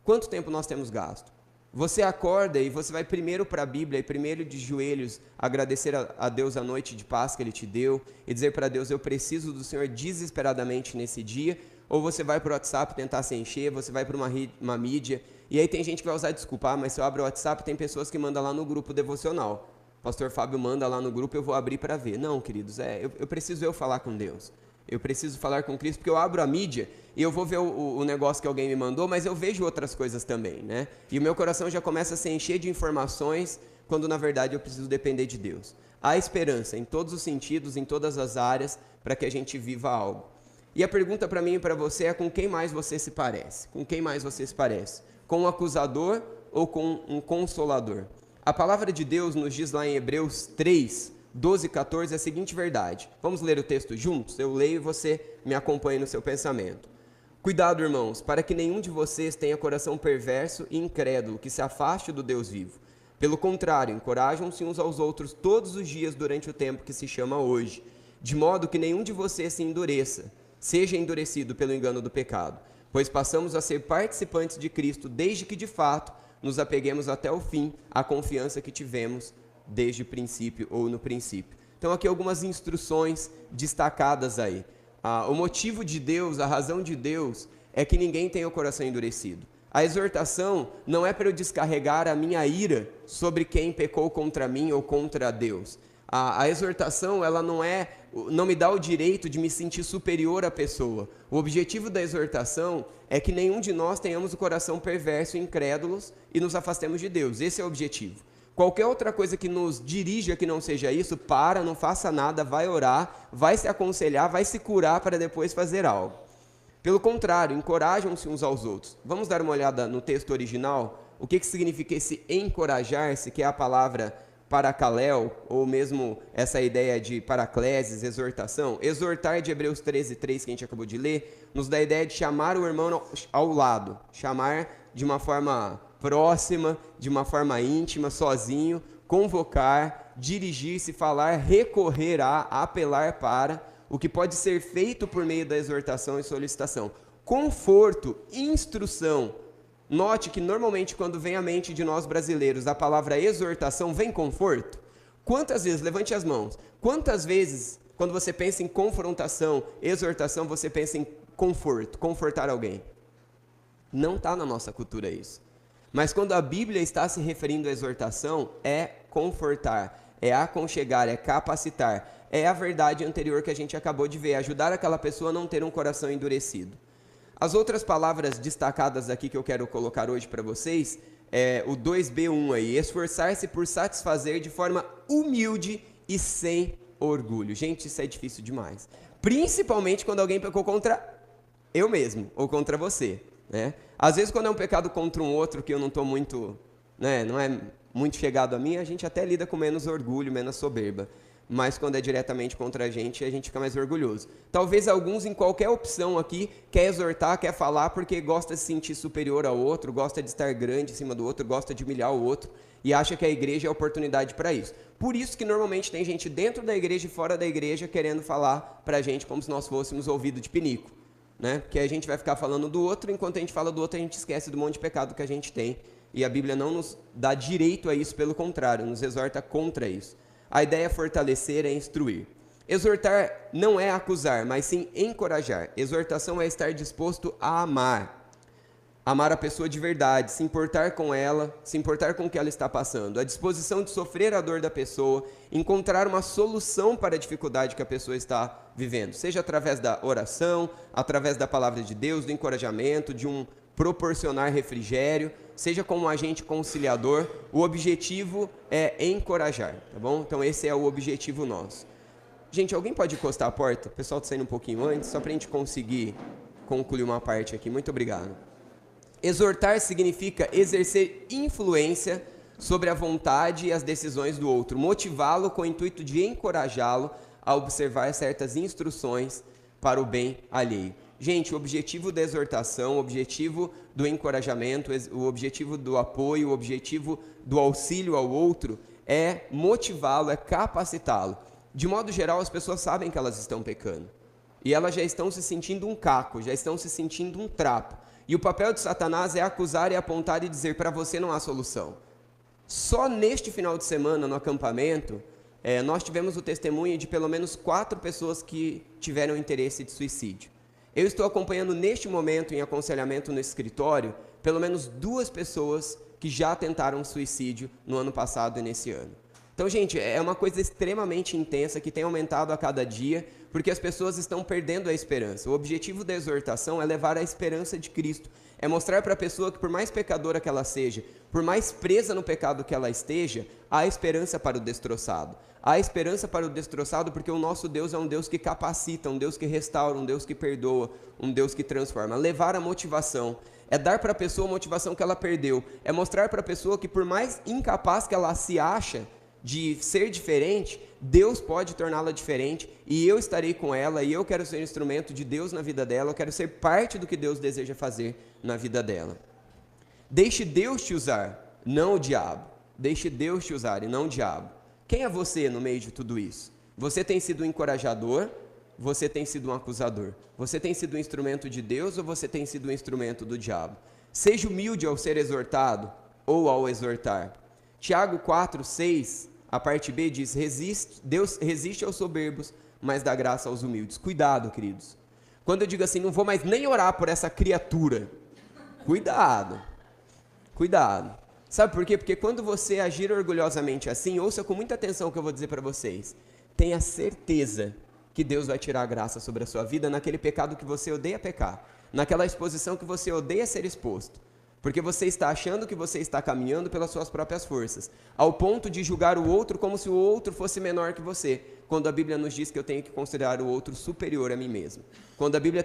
Quanto tempo nós temos gasto? Você acorda e você vai primeiro para a Bíblia e primeiro de joelhos agradecer a Deus a noite de paz que Ele te deu e dizer para Deus, eu preciso do Senhor desesperadamente nesse dia, ou você vai para o WhatsApp tentar se encher, você vai para uma mídia, e aí tem gente que vai usar desculpa, mas se eu abro o WhatsApp tem pessoas que mandam lá no grupo devocional. O pastor Fábio manda lá no grupo, eu vou abrir para ver. Não, queridos, eu preciso falar com Deus. Eu preciso falar com Cristo, porque eu abro a mídia e eu vou ver o negócio que alguém me mandou, mas eu vejo outras coisas também, né? E o meu coração já começa a se encher de informações, quando na verdade eu preciso depender de Deus. Há esperança em todos os sentidos, em todas as áreas, para que a gente viva algo. E a pergunta para mim e para você é: com quem mais você se parece? Com quem mais você se parece? Com um acusador ou com um consolador? A palavra de Deus nos diz lá em Hebreus 3, 12 e 14 a seguinte verdade. Vamos ler o texto juntos? Eu leio e você me acompanha no seu pensamento. Cuidado, irmãos, para que nenhum de vocês tenha coração perverso e incrédulo, que se afaste do Deus vivo. Pelo contrário, encorajam-se uns aos outros todos os dias durante o tempo que se chama hoje, de modo que nenhum de vocês se endureça, seja endurecido pelo engano do pecado, pois passamos a ser participantes de Cristo desde que, de fato, nos apeguemos até o fim à confiança que tivemos desde o princípio ou no princípio. Então aqui algumas instruções destacadas aí. O motivo de Deus, a razão de Deus é que ninguém tenha o coração endurecido. A exortação não é para eu descarregar a minha ira sobre quem pecou contra mim ou contra Deus. A exortação, ela não me dá o direito de me sentir superior à pessoa. O objetivo da exortação é que nenhum de nós tenhamos o coração perverso e incrédulos e nos afastemos de Deus. Esse é o objetivo. Qualquer outra coisa que nos dirija que não seja isso, não faça nada, vai orar, vai se aconselhar, vai se curar para depois fazer algo. Pelo contrário, encorajam-se uns aos outros. Vamos dar uma olhada no texto original? O que significa esse encorajar-se, que é a palavra paracaléu, ou mesmo essa ideia de paracleses, exortação? Exortar de Hebreus 13, 3, que a gente acabou de ler, nos dá a ideia de chamar o irmão ao lado, chamar de uma forma próxima, de uma forma íntima, sozinho, convocar, dirigir-se, falar, recorrer a, apelar para, o que pode ser feito por meio da exortação e solicitação. Conforto, instrução. Note que normalmente quando vem à mente de nós brasileiros a palavra exortação, vem conforto. Quantas vezes, levante as mãos, quantas vezes quando você pensa em confrontação, exortação, você pensa em conforto, confortar alguém? Não está na nossa cultura isso. Mas quando a Bíblia está se referindo à exortação, é confortar, é aconchegar, é capacitar, é a verdade anterior que a gente acabou de ver, ajudar aquela pessoa a não ter um coração endurecido. As outras palavras destacadas aqui que eu quero colocar hoje para vocês, é o 2B1 aí, esforçar-se por satisfazer de forma humilde e sem orgulho. Gente, isso é difícil demais. Principalmente quando alguém pecou contra eu mesmo, ou contra você, né? Às vezes quando é um pecado contra um outro que eu não estou muito, né, não é muito chegado a mim, a gente até lida com menos orgulho, menos soberba. Mas quando é diretamente contra a gente fica mais orgulhoso. Talvez alguns em qualquer opção aqui quer exortar, quer falar porque gosta de se sentir superior ao outro, gosta de estar grande em cima do outro, gosta de humilhar o outro e acha que a igreja é a oportunidade para isso. Por isso que normalmente tem gente dentro da igreja e fora da igreja querendo falar para a gente como se nós fôssemos ouvido de pinico, né? Porque a gente vai ficar falando do outro, enquanto a gente fala do outro a gente esquece do monte de pecado que a gente tem. E a Bíblia não nos dá direito a isso, pelo contrário, nos exorta contra isso. A ideia é fortalecer, é instruir. Exortar não é acusar, mas sim encorajar. Exortação é estar disposto a amar. Amar a pessoa de verdade, se importar com ela, se importar com o que ela está passando. A disposição de sofrer a dor da pessoa, encontrar uma solução para a dificuldade que a pessoa está vivendo. Seja através da oração, através da palavra de Deus, do encorajamento, de um proporcionar refrigério, seja como um agente conciliador, o objetivo é encorajar, tá bom? Então esse é o objetivo nosso. Gente, alguém pode encostar a porta? O pessoal está saindo um pouquinho antes, só para a gente conseguir concluir uma parte aqui. Muito obrigado. Exortar significa exercer influência sobre a vontade e as decisões do outro, motivá-lo com o intuito de encorajá-lo a observar certas instruções para o bem alheio. Gente, o objetivo da exortação, o objetivo do encorajamento, o objetivo do apoio, o objetivo do auxílio ao outro é motivá-lo, é capacitá-lo. De modo geral, as pessoas sabem que elas estão pecando. E elas já estão se sentindo um caco, já estão se sentindo um trapo. E o papel de Satanás é acusar e apontar e dizer, para você não há solução. Só neste final de semana, no acampamento, nós tivemos o testemunho de pelo menos 4 pessoas que tiveram interesse de suicídio. Eu estou acompanhando neste momento, em aconselhamento no escritório, pelo menos 2 pessoas que já tentaram suicídio no ano passado e nesse ano. Então, gente, é uma coisa extremamente intensa que tem aumentado a cada dia, porque as pessoas estão perdendo a esperança. O objetivo da exortação é levar a esperança de Cristo, é mostrar para a pessoa que por mais pecadora que ela seja, por mais presa no pecado que ela esteja, há esperança para o destroçado. Há esperança para o destroçado porque o nosso Deus é um Deus que capacita, um Deus que restaura, um Deus que perdoa, um Deus que transforma. Levar a motivação é dar para a pessoa a motivação que ela perdeu, é mostrar para a pessoa que por mais incapaz que ela se acha de ser diferente, Deus pode torná-la diferente e eu estarei com ela e eu quero ser instrumento de Deus na vida dela, eu quero ser parte do que Deus deseja fazer na vida dela. Deixe Deus te usar, não o diabo. Deixe Deus te usar e não o diabo. Quem é você no meio de tudo isso? Você tem sido um encorajador? Você tem sido um acusador? Você tem sido um instrumento de Deus ou você tem sido um instrumento do diabo? Seja humilde ao ser exortado ou ao exortar. Tiago 4:6, a parte B diz, Deus resiste aos soberbos, mas dá graça aos humildes. Cuidado, queridos. Quando eu digo assim, não vou mais nem orar por essa criatura. Cuidado. Cuidado. Sabe por quê? Porque quando você agir orgulhosamente assim, ouça com muita atenção o que eu vou dizer para vocês. Tenha certeza que Deus vai tirar a graça sobre a sua vida naquele pecado que você odeia pecar, naquela exposição que você odeia ser exposto. Porque você está achando que você está caminhando pelas suas próprias forças, ao ponto de julgar o outro como se o outro fosse menor que você, quando a Bíblia nos diz que eu tenho que considerar o outro superior a mim mesmo. Quando a Bíblia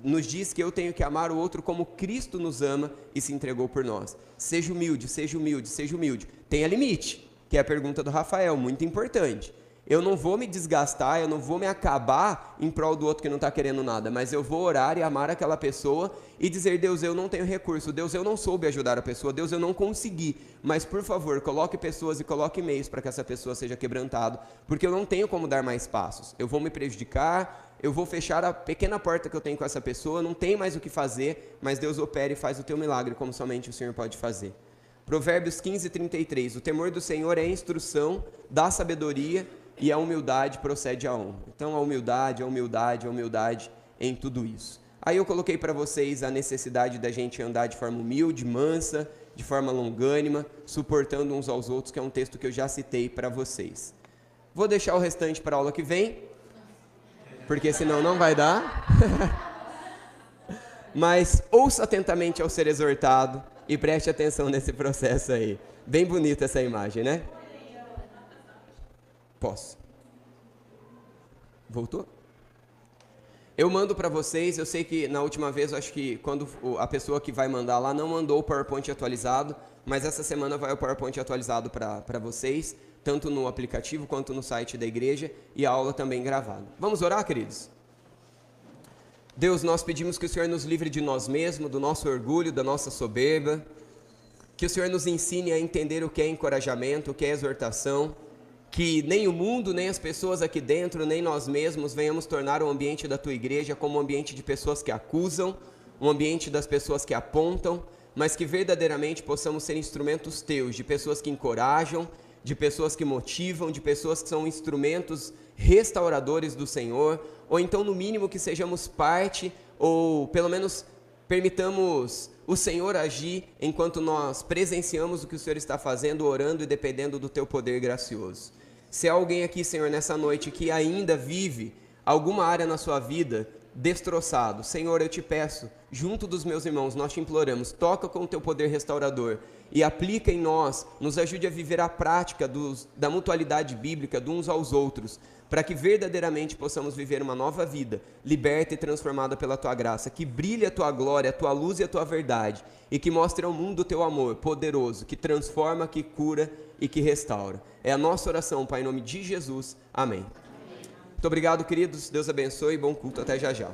nos diz que eu tenho que amar o outro como Cristo nos ama e se entregou por nós. Seja humilde, seja humilde, seja humilde. Tenha limite, que é a pergunta do Rafael, muito importante. Eu não vou me desgastar, eu não vou me acabar em prol do outro que não está querendo nada, mas eu vou orar e amar aquela pessoa e dizer, Deus, eu não tenho recurso, Deus, eu não soube ajudar a pessoa, Deus, eu não consegui, mas por favor, coloque pessoas e coloque meios para que essa pessoa seja quebrantada, porque eu não tenho como dar mais passos, eu vou me prejudicar, eu vou fechar a pequena porta que eu tenho com essa pessoa, não tem mais o que fazer, mas Deus opera e faz o teu milagre, como somente o Senhor pode fazer. Provérbios 15:33, o temor do Senhor é a instrução, dá sabedoria, e a humildade procede à honra. Então, a humildade em tudo isso. Aí eu coloquei para vocês a necessidade da gente andar de forma humilde, mansa, de forma longânima, suportando uns aos outros, que é um texto que eu já citei para vocês. Vou deixar o restante para a aula que vem, porque senão não vai dar. Mas ouça atentamente ao ser exortado e preste atenção nesse processo aí. Bem bonita essa imagem, né? Posso. Voltou? Eu mando para vocês, eu sei que na última vez, acho que quando a pessoa que vai mandar lá não mandou o PowerPoint atualizado, mas essa semana vai o PowerPoint atualizado para vocês, tanto no aplicativo quanto no site da igreja, e a aula também gravada. Vamos orar, queridos? Deus, nós pedimos que o Senhor nos livre de nós mesmos, do nosso orgulho, da nossa soberba, que o Senhor nos ensine a entender o que é encorajamento, o que é exortação, que nem o mundo, nem as pessoas aqui dentro, nem nós mesmos venhamos tornar o ambiente da Tua igreja como um ambiente de pessoas que acusam, um ambiente das pessoas que apontam, mas que verdadeiramente possamos ser instrumentos Teus, de pessoas que encorajam, de pessoas que motivam, de pessoas que são instrumentos restauradores do Senhor, ou então no mínimo que sejamos parte, ou pelo menos permitamos o Senhor agir enquanto nós presenciamos o que o Senhor está fazendo, orando e dependendo do Teu poder gracioso. Se há alguém aqui, Senhor, nessa noite que ainda vive alguma área na sua vida destroçado, Senhor, eu te peço, junto dos meus irmãos, nós te imploramos, toca com o Teu poder restaurador e aplica em nós, nos ajude a viver a prática da mutualidade bíblica de uns aos outros, para que verdadeiramente possamos viver uma nova vida, liberta e transformada pela Tua graça, que brilhe a Tua glória, a Tua luz e a Tua verdade, e que mostre ao mundo o Teu amor poderoso, que transforma, que cura e que restaura. É a nossa oração, Pai, em nome de Jesus. Amém. Muito obrigado, queridos. Deus abençoe e bom culto. Até já já.